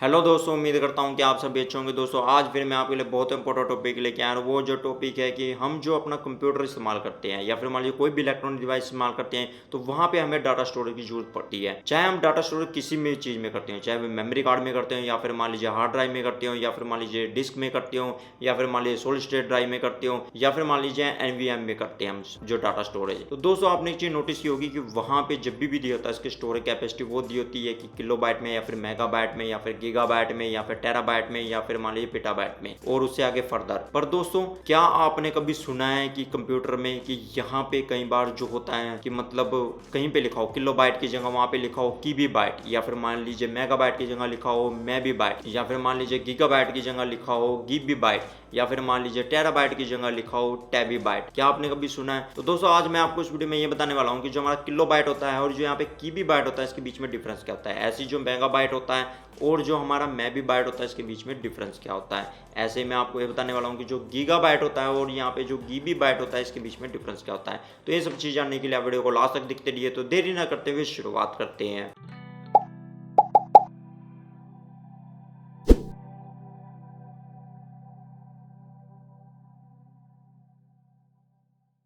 Hello दोस्तों, उम्मीद करता हूँ कि आप सभी अच्छे होंगे। दोस्तों आज फिर मैं आपके लिए बहुत इंपॉर्टेंट टॉपिक लेके आया हूँ। वो जो टॉपिक है कि हम जो अपना कंप्यूटर इस्तेमाल करते हैं या फिर मान लीजिए कोई भी इलेक्ट्रॉनिक डिवाइस इस्तेमाल करते हैं तो वहाँ पे हमें डाटा स्टोरेज की जरूरत पड़ती है। चाहे हम डाटा स्टोरेज किसी भी चीज़ में करते हैं, चाहे वो मेमोरी कार्ड में करते हैं या फिर मान लीजिए हार्ड ड्राइव में करते हो या फिर मान लीजिए डिस्क में करते हो या फिर मान लीजिए सॉलिड स्टेट ड्राइव में करते हो या फिर मान लीजिए एनवीएम में करते हैं हम जो डाटा स्टोरेज। तो दोस्तों आपने एक चीज़ नोटिस की होगी कि वहाँ पे जब भी दिया होता है इसकी स्टोरेज कैपेसिटी वो दी होती है कि किलोबाइट में या फिर मेगाबाइट में या फिर गीगाबाइट में या फिर टेराबाइट में या फिर मान लीजिए पेटाबाइट में और उससे आगे फर्दर। पर दोस्तों क्या आपने कभी सुना है कि कंप्यूटर में कि यहाँ पे कई बार जो होता है कि मतलब कहीं पे लिखा हो किलोबाइट की जगह वहाँ पे लिखा हो कीबीबाइट या फिर मान लीजिए मेगाबाइट की जगह लिखा हो मेबीबाइट या फिर मान लीजिए गीगाबाइट की जगह लिखा हो गीबीबाइट या फिर मान लीजिए टेराबाइट की जगह लिखा हो टेबीबाइट। क्या आपने कभी सुना है? तो दोस्तों आज मैं आपको इस वीडियो में ये बताने वाला हूँ कि जो हमारा किलोबाइट होता है और जो यहाँ पे कीबीबाइट होता है इसके बीच में डिफरेंस क्या होता है। ऐसी जो मेगाबाइट होता है और जो हमारा मेबीबाइट होता है इसके बीच में डिफरेंस क्या होता है। ऐसे मैं आपको ये बताने वाला हूँ कि जो गीगाबाइट होता है और यहाँ पे जो गीबीबाइट होता है इसके बीच में डिफरेंस क्या होता है। तो ये सब चीज़ जानने के लिए आप वीडियो को लास्ट तक दिखते रहिए। तो देरी ना करते हुए शुरुआत करते हैं।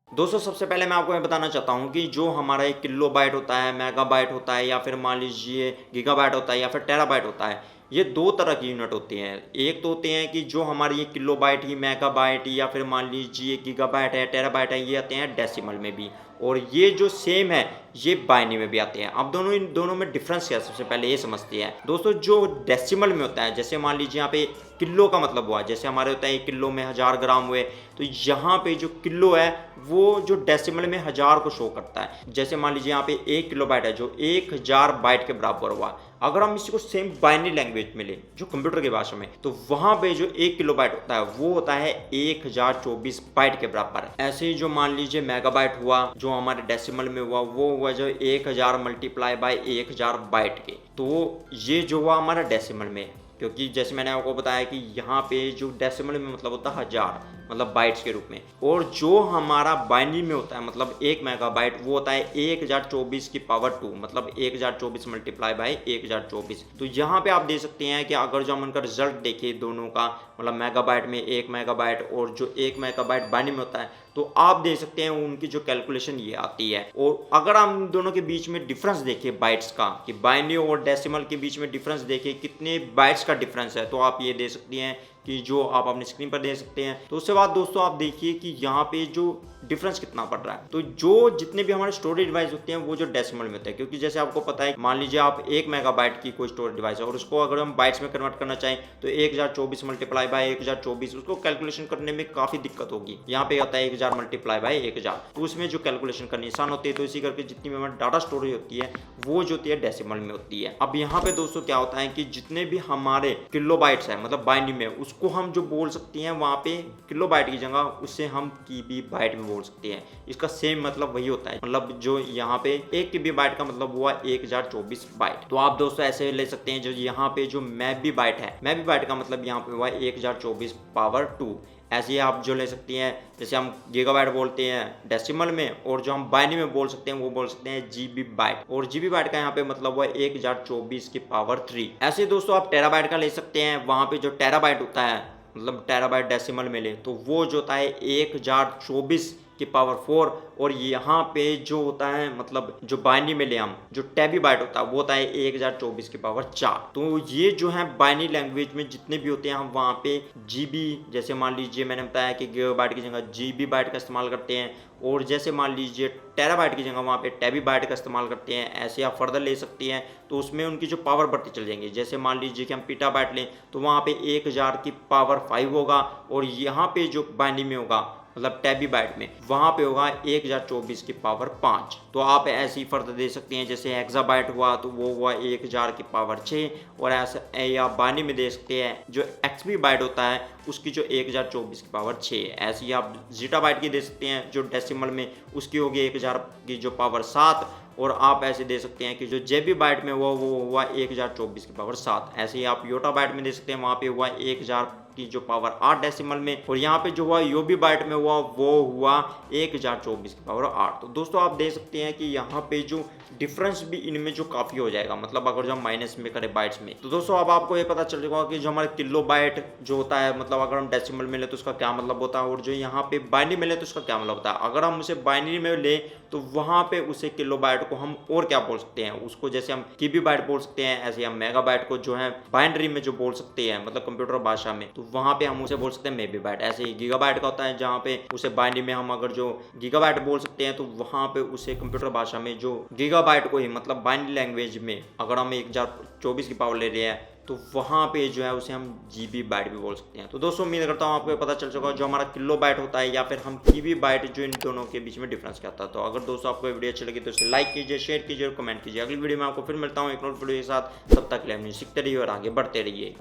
दोस्तों सबसे पहले मैं आपको ये बताना चाहता हूँ कि जो हमारा एक किलोबाइट होता है, मेगाबाइट होता है या फिर मान लीजिए गीगाबाइट होता है या फिर टेराबाइट होता है, ये दो तरह की यूनिट होती हैं। एक तो होते हैं कि जो हमारी ये किलोबाइट ही मेगाबाइट या फिर मान लीजिए गीगाबाइट है टेराबाइट है, ये आते हैं डेसिमल में भी। और ये जो सेम है ये बाइनरी में भी आते हैं। अब दोनों इन दोनों में डिफरेंस क्या है सबसे पहले ये समझते हैं। दोस्तों जो डेसिमल में होता है, जैसे मान लीजिए यहाँ पे किलो का मतलब हुआ, जैसे हमारे होता है एक किलो में 1000 ग्राम हुए, तो यहाँ पे जो किलो है वो जो डेसिमल में 1000 को शो करता है। जैसे मान लीजिए यहाँ पे 1 किलोबाइट है जो 1000 बाइट के बराबर हुआ। अगर हम इसी को सेम बाइनरी लैंग्वेज में ले जो कंप्यूटर की भाषा में, तो वहां पे जो 1 किलोबाइट होता है वो होता है 1024 बाइट के बराबर। ऐसे ही जो मान लीजिए मेगाबाइट हुआ जो हमारे डेसिमल में हुआ वो हुआ जो 1000 मल्टीप्लाई बाय 1000 बाइट के। तो ये जो हुआ हमारा डेसिमल में, क्योंकि जैसे मैंने आपको बताया कि यहाँ पे जो डेसिमल में मतलब होता है 1000 मतलब बाइट्स के रूप में, और जो हमारा बाइनरी में होता है मतलब 1 मेगाबाइट वो होता है 1024 की पावर 2 मतलब 1024 मल्टीप्लाई बाय 1024। तो यहाँ पे आप देख सकते हैं कि अगर जो हम उनका रिजल्ट देखें दोनों का मतलब मेगाबाइट में 1 मेगाबाइट और जो 1 मेगाबाइट बाइनरी में होता है, तो आप देख सकते हैं उनकी जो कैलकुलेशन ये आती है। और अगर हम दोनों के बीच में डिफरेंस देखें बाइट्स का कि बाइनरी और डेसिमल के बीच में डिफरेंस देखें कितने बाइट्स का डिफरेंस है, तो आप ये देख सकते हैं कि जो आप अपनी स्क्रीन पर देख सकते हैं। तो उसके बाद दोस्तों आप देखिए कि यहाँ पे जो डिफरेंस कितना पड़ रहा है। तो जो जितने भी हमारे स्टोरेज डिवाइस होते हैं वो जो डेसिमल में होते हैं, क्योंकि जैसे आपको पता है मान लीजिए आप 1 मेगाबाइट की कोई स्टोरेज डिवाइस है और उसको अगर हम बाइट्स में कन्वर्ट करना चाहें तो 1024 मल्टीप्लाई बाय 1024 उसको कैलकुलेशन करने में काफी दिक्कत होगी। यहाँ पे आता है 1000 मल्टीप्लाई बाय 1000, तो उसमें जो कैलकुलेशन करनी आसान होती है। तो इसी करके जितनी भी हमारी डाटा स्टोरेज होती है वो जो होती है डेसिमल में होती है। अब यहाँ पे दोस्तों क्या होता है कि जितने भी हमारे किलोबाइट्स है मतलब बाइनरी में, उसको हम जो बोल सकते हैं वहाँ पे किलोबाइट की जगह उससे हम कीबी बाइट में बोल सकते हैं। इसका सेम मतलब वही होता है, मतलब जो यहाँ पे 1 कीबी बाइट का मतलब हुआ 1024 बाइट। तो आप दोस्तों ऐसे ले सकते हैं जो यहाँ पे जो मेबी बाइट है, मेबी बाइट का मतलब यहाँ पे हुआ 1024 पावर 2। ऐसे ही आप जो ले सकती हैं, जैसे हम गीगाबाइट बोलते हैं डेसिमल में और जो हम बाइनरी में बोल सकते हैं वो बोल सकते हैं जीबी बाइट, और जीबी बाइट का यहाँ पे मतलब हुआ 1024 की पावर 3। ऐसे दोस्तों आप टेराबाइट का ले सकते हैं, वहाँ पे जो टेराबाइट होता है मतलब टेराबाइट डेसिमल में ले तो वो जो होता है 1024 की पावर 4, और यहाँ पे जो होता है मतलब जो बाइनरी में ले हम जो टेबीबाइट होता है वो होता है 1024 की पावर 4। तो ये जो है बाइनरी लैंग्वेज में जितने भी होते हैं हम वहाँ पे जीबी, जैसे मान लीजिए मैंने बताया कि गीगाबाइट की जगह जीबी बाइट का इस्तेमाल करते हैं, और जैसे मान लीजिए टेराबाइट की जगह वहाँ पे टेबीबाइट का इस्तेमाल करते हैं। ऐसे आप फर्दर ले सकती हैं तो उसमें उनकी जो पावर बढ़ती चल जाएंगी। जैसे मान लीजिए कि हम पीटाबाइट लें तो वहाँ पे 1000 की पावर 5 होगा, और यहाँ पे जो बाइनरी में होगा मतलब टेबीबाइट में वहाँ पे होगा 1024 की पावर 5। तो आप ऐसी फर्दर दे सकते हैं, जैसे हेक्साबाइट हुआ तो वो हुआ 1000 की पावर 6, और ऐसे आप बाइनरी में दे सकते हैं जो एक्सबी बाइट होता है उसकी जो 1024 की पावर 6। ऐसे ही आप जीटाबाइट की दे सकते हैं जो डेसिमल में उसकी होगी 1000 की जो पावर 7, और आप ऐसे दे सकते हैं कि जो जेबी बाइट में हुआ वो हुआ 1024 की पावर 7। ऐसे ही आप योटा बाइट में दे सकते हैं, वहाँ पे हुआ 1000 उसकी जो पावर 8 डेसिमल में, और यहाँ पे जो हुआ यूबी बाइट में हुआ वो हुआ 1024 की पावर 8। तो दोस्तों आप देख सकते हैं कि यहाँ पे जो डिफरेंस भी इनमें जो काफ़ी हो जाएगा, मतलब अगर जो हम माइनस में करें बाइट्स में। तो दोस्तों अब आपको ये पता चल जाएगा कि जो हमारे किलो बाइट जो होता है, मतलब अगर हम डेसिमल में ले तो उसका क्या मतलब होता है, और जो यहाँ पे बाइनरी में ले तो उसका क्या मतलब होता है। अगर हम उसे बाइनरी में ले तो वहाँ पे उसे किलो बाइट को हम और क्या बोल सकते हैं, उसको जैसे हम कीबी बाइट बोल सकते हैं, ऐसे हम मेगा बाइट को जो है बाइनरी में जो बोल सकते हैं, मतलब कंप्यूटर भाषा में, तो वहाँ पे हम उसे बोल सकते हैं मेबी बाइट। ऐसे ही गीगा बाइट का होता है, जहाँ पे उसे बाइनरी में हम अगर जो गीगा बाइट बोल सकते हैं, तो वहाँ पे उसे कंप्यूटर भाषा में जो गीगा बाइट को ही, मतलब बाइनरी लैंग्वेज में अगर हम 1024 की पावर ले रहे हैं तो वहाँ पे जो है उसे हम जीबी बाइट भी बोल सकते हैं। तो दोस्तों उम्मीद करता हूँ आपको पता चल चुका जो हमारा किलो बाइट होता है या फिर हम जीबी बाइट, जो इन दोनों के बीच में डिफरेंस क्या होता है। तो अगर दोस्तों आपको वीडियो अच्छी लगी तो इसे लाइक कीजिए, शेयर कीजिए और कमेंट कीजिए। अगली वीडियो में आपको फिर मिलता हूँ एक नोट वीडियो के साथ। तब तक के लिए सीखते रहिए और आगे बढ़ते रहिए।